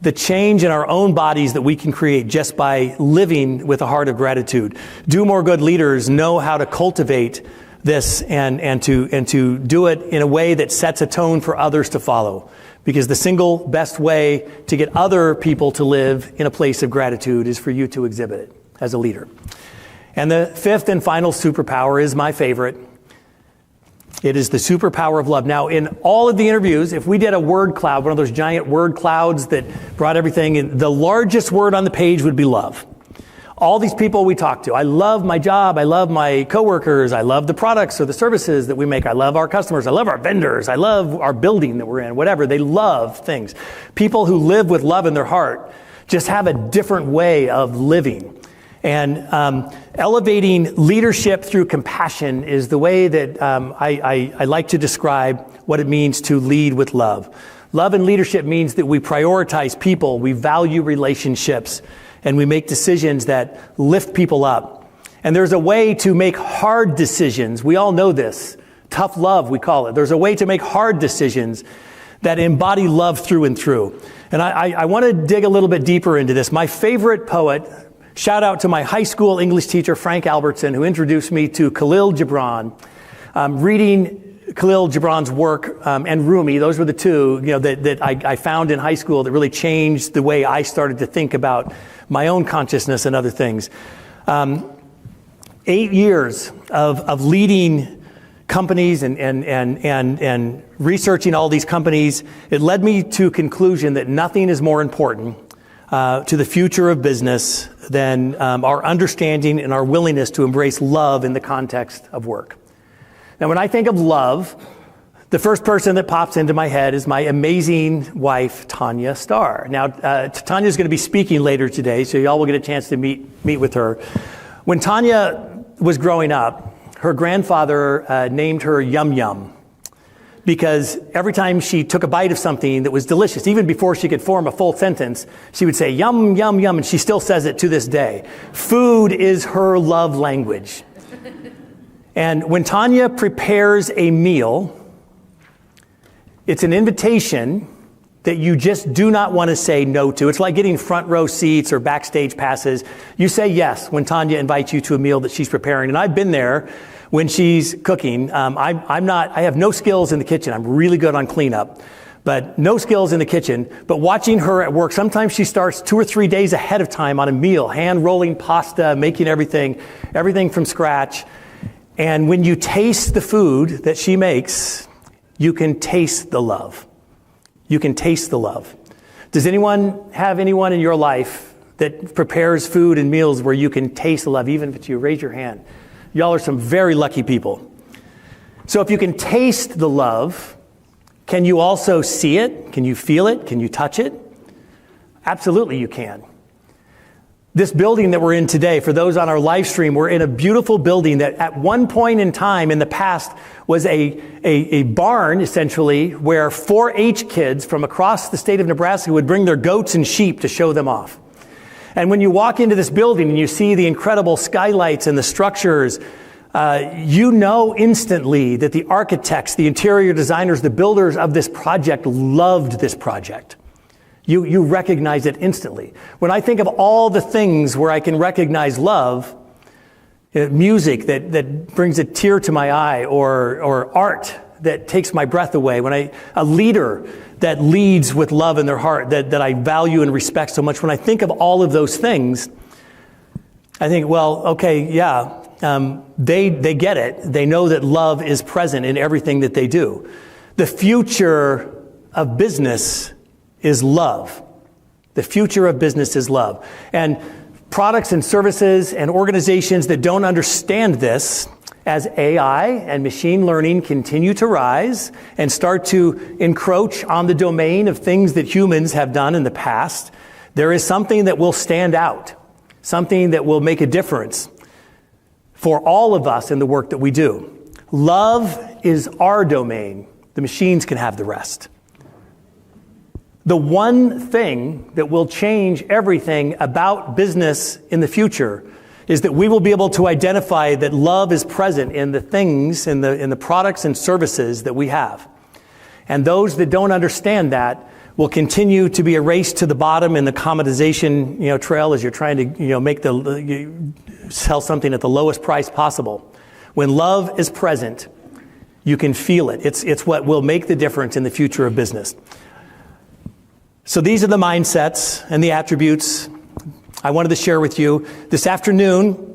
the change in our own bodies that we can create just by living with a heart of gratitude. Do More Good leaders know how to cultivate this and to do it in a way that sets a tone for others to follow. Because the single best way to get other people to live in a place of gratitude is for you to exhibit it as a leader. And the 5th and final superpower is my favorite. It is the superpower of love. Now, in all of the interviews, if we did a word cloud, one of those giant word clouds that brought everything in, the largest word on the page would be love. All these people we talk to, I love my job, I love my coworkers, I love the products or the services that we make, I love our customers, I love our vendors, I love our building that we're in, whatever. They love things. People who live with love in their heart just have a different way of living. And elevating leadership through compassion is the way that I like to describe what it means to lead with love. Love and leadership means that we prioritize people, we value relationships, and we make decisions that lift people up. And there's a way to make hard decisions. We all know this. Tough love, we call it. There's a way to make hard decisions that embody love through and through. And I want to dig a little bit deeper into this. My favorite poet, shout out to my high school English teacher, Frank Albertson, who introduced me to Khalil Gibran. Reading Khalil Gibran's work and Rumi, those were the two that I found in high school that really changed the way I started to think about my own consciousness and other things. 8 years of leading companies and researching all these companies, it led me to a conclusion that nothing is more important to the future of business than our understanding and our willingness to embrace love in the context of work. Now, when I think of love, the first person that pops into my head is my amazing wife, Tanya Starr. Now, Tanya's going to be speaking later today, so y'all will get a chance to meet with her. When Tanya was growing up, her grandfather named her Yum Yum because every time she took a bite of something that was delicious, even before she could form a full sentence, she would say, yum, yum, yum, and she still says it to this day. Food is her love language. And when Tanya prepares a meal, it's an invitation that you just do not want to say no to. It's like getting front row seats or backstage passes. You say yes when Tanya invites you to a meal that she's preparing. And I've been there when she's cooking. I have no skills in the kitchen. I'm really good on cleanup, but no skills in the kitchen. But watching her at work, sometimes she starts 2 or 3 days ahead of time on a meal, hand rolling pasta, making everything from scratch. And when you taste the food that she makes, you can taste the love. You can taste the love. Does anyone have anyone in your life that prepares food and meals where you can taste the love, even if it's you? Raise your hand. Y'all are some very lucky people. So if you can taste the love, can you also see it? Can you feel it? Can you touch it? Absolutely you can. This building that we're in today, for those on our live stream, we're in a beautiful building that at one point in time in the past was a barn, essentially, where 4-H kids from across the state of Nebraska would bring their goats and sheep to show them off. And when you walk into this building and you see the incredible skylights and the structures, you know instantly that the architects, the interior designers, the builders of this project loved this project. You recognize it instantly. When I think of all the things where I can recognize love, music that brings a tear to my eye, or art that takes my breath away, a leader that leads with love in their heart that I value and respect so much, when I think of all of those things, I think, well, okay, yeah, they get it. They know that love is present in everything that they do. The future of business is love. The future of business is love. And products and services and organizations that don't understand this, as AI and machine learning continue to rise and start to encroach on the domain of things that humans have done in the past, there is something that will stand out, something that will make a difference for all of us in the work that we do. Love is our domain. The machines can have the rest. The one thing that will change everything about business in the future is that we will be able to identify that love is present in the things, in the products and services that we have. And those that don't understand that will continue to be a race to the bottom in the commoditization, trail as you're trying to, make sell something at the lowest price possible. When love is present, you can feel it. It's what will make the difference in the future of business. So these are the mindsets and the attributes I wanted to share with you. This afternoon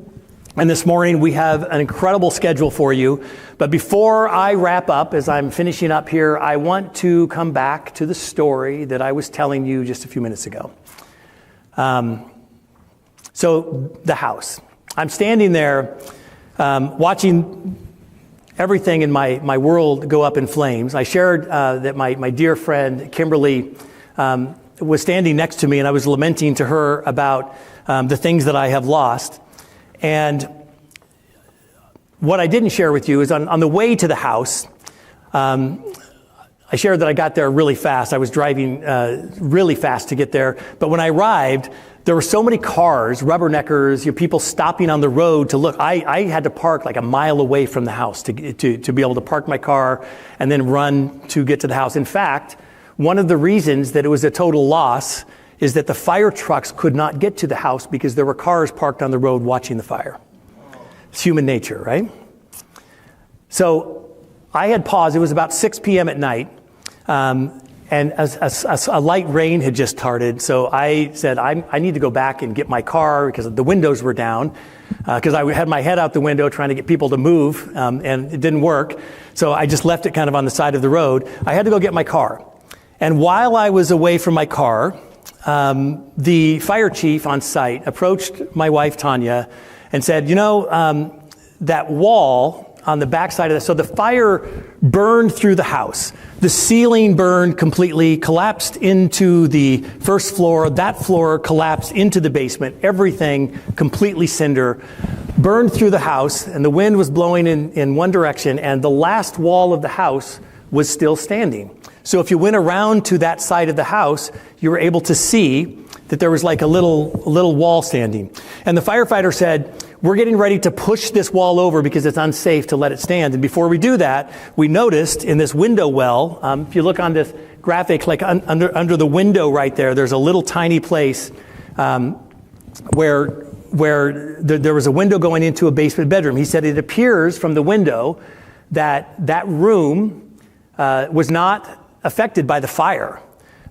and this morning, we have an incredible schedule for you. But before I wrap up, as I'm finishing up here, I want to come back to the story that I was telling you just a few minutes ago. So the house. I'm standing there watching everything in my world go up in flames. I shared that my dear friend, Kimberly, was standing next to me, and I was lamenting to her about the things that I have lost. And what I didn't share with you is on the way to the house, I shared that I got there really fast. I was driving really fast to get there. But when I arrived, there were so many cars, rubberneckers, people stopping on the road to look. I had to park like a mile away from the house to be able to park my car and then run to get to the house. In fact, one of the reasons that it was a total loss is that the fire trucks could not get to the house because there were cars parked on the road watching the fire. It's human nature, right? So I had paused. It was about 6 p.m. at night, and a light rain had just started. So I said, I need to go back and get my car because the windows were down, because I had my head out the window trying to get people to move, and it didn't work. So I just left it kind of on the side of the road. I had to go get my car. And while I was away from my car, the fire chief on site approached my wife, Tanya, and said, that wall on the backside of this, so the fire burned through the house. The ceiling burned completely, collapsed into the first floor. That floor collapsed into the basement. Everything completely cinder, burned through the house, and the wind was blowing in one direction, and the last wall of the house was still standing. So if you went around to that side of the house, you were able to see that there was like a little wall standing. And the firefighter said, we're getting ready to push this wall over because it's unsafe to let it stand. And before we do that, we noticed in this window well, if you look on this graphic, like under the window right there, there's a little tiny place where there was a window going into a basement bedroom. He said it appears from the window that room was not affected by the fire.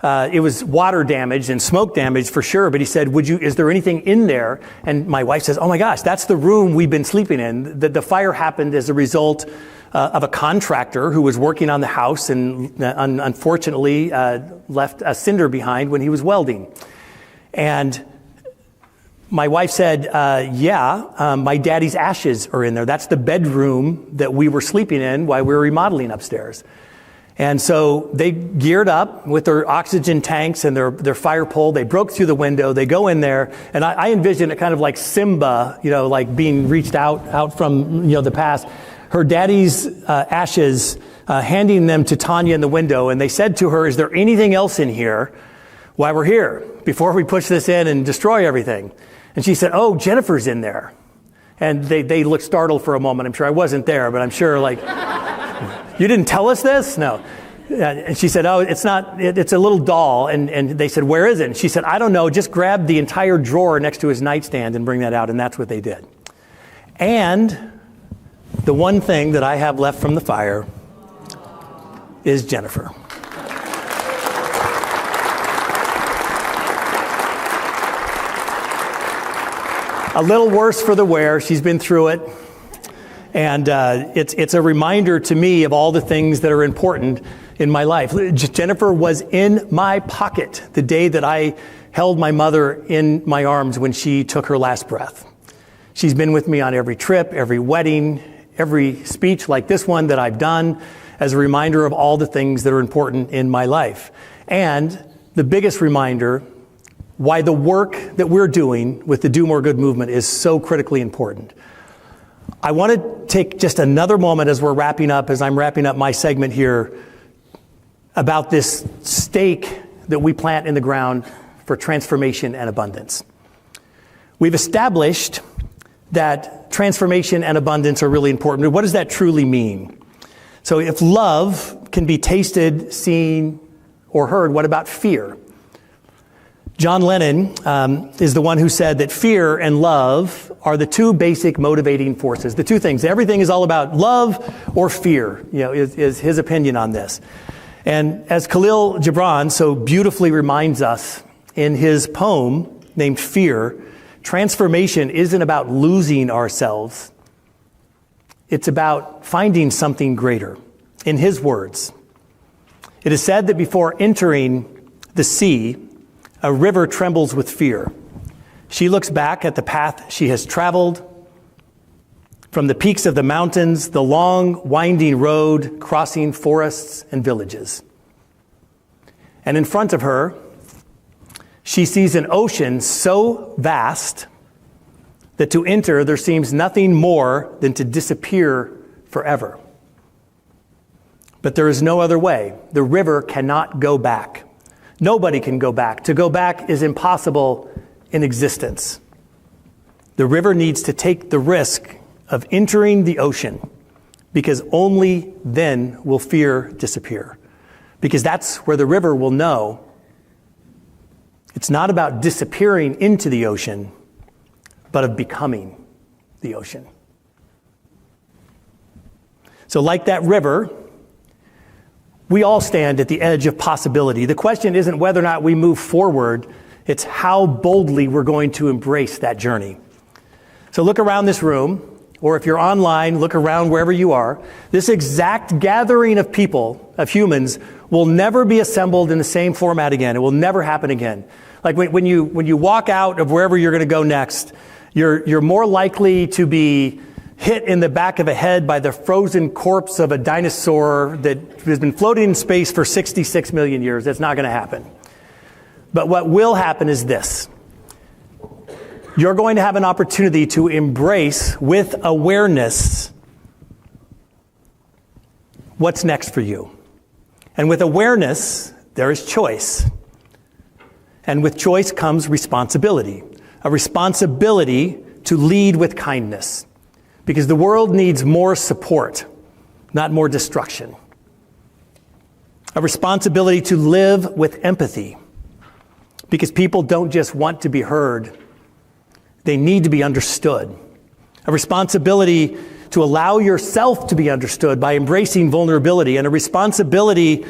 It was water damage and smoke damage for sure, but he said, is there anything in there? And my wife says, oh my gosh, that's the room we've been sleeping in. The fire happened as a result of a contractor who was working on the house and unfortunately left a cinder behind when he was welding. And my wife said, my daddy's ashes are in there. That's the bedroom that we were sleeping in while we were remodeling upstairs. And so they geared up with their oxygen tanks and their fire pole. They broke through the window. They go in there, and I envision it kind of like Simba, like being reached out from, the past. Her daddy's ashes, handing them to Tanya in the window. And they said to her, is there anything else in here while we're here before we push this in and destroy everything? And she said, oh, Jennifer's in there. And they looked startled for a moment. I'm sure I wasn't there, but I'm sure you didn't tell us this? No. And she said, oh, it's not, it's a little doll. And they said, where is it? And she said, I don't know, just grab the entire drawer next to his nightstand and bring that out. And that's what they did. And the one thing that I have left from the fire is Jennifer. A little worse for the wear. She's been through it. And it's a reminder to me of all the things that are important in my life. Jennifer was in my pocket the day that I held my mother in my arms when she took her last breath. She's been with me on every trip, every wedding, every speech like this one that I've done as a reminder of all the things that are important in my life. And the biggest reminder why the work that we're doing with the Do More Good movement is so critically important. I want to take just another moment as I'm wrapping up my segment here, about this stake that we plant in the ground for transformation and abundance. We've established that transformation and abundance are really important. What does that truly mean? So if love can be tasted, seen, or heard, what about fear? John Lennon is the one who said that fear and love are the two basic motivating forces. The two things. Everything is all about love or fear, is his opinion on this. And as Khalil Gibran so beautifully reminds us in his poem named Fear, transformation isn't about losing ourselves. It's about finding something greater. In his words, it is said that before entering the sea, a river trembles with fear. She looks back at the path she has traveled, from the peaks of the mountains, the long, winding road crossing forests and villages. And in front of her, she sees an ocean so vast that to enter there seems nothing more than to disappear forever. But there is no other way. The river cannot go back. Nobody can go back. To go back is impossible in existence. The river needs to take the risk of entering the ocean, because only then will fear disappear. Because that's where the river will know it's not about disappearing into the ocean, but of becoming the ocean. So like that river, we all stand at the edge of possibility. The question isn't whether or not we move forward, it's how boldly we're going to embrace that journey. So look around this room, or if you're online, look around wherever you are. This exact gathering of people, of humans, will never be assembled in the same format again. It will never happen again. Like when you walk out of wherever you're going to go next, you're more likely to be hit in the back of a head by the frozen corpse of a dinosaur that has been floating in space for 66 million years. That's not going to happen. But what will happen is this. You're going to have an opportunity to embrace with awareness what's next for you. And with awareness, there is choice. And with choice comes responsibility. A responsibility to lead with kindness. Because the world needs more support, not more destruction. A responsibility to live with empathy. Because people don't just want to be heard, they need to be understood. A responsibility to allow yourself to be understood by embracing vulnerability, and a responsibility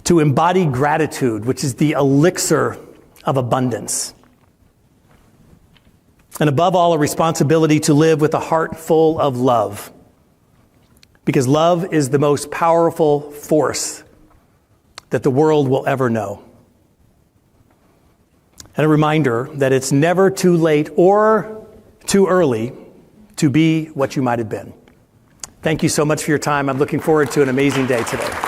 to embody gratitude, which is the elixir of abundance. And above all, a responsibility to live with a heart full of love. Because love is the most powerful force that the world will ever know. And a reminder that it's never too late or too early to be what you might have been. Thank you so much for your time. I'm looking forward to an amazing day today.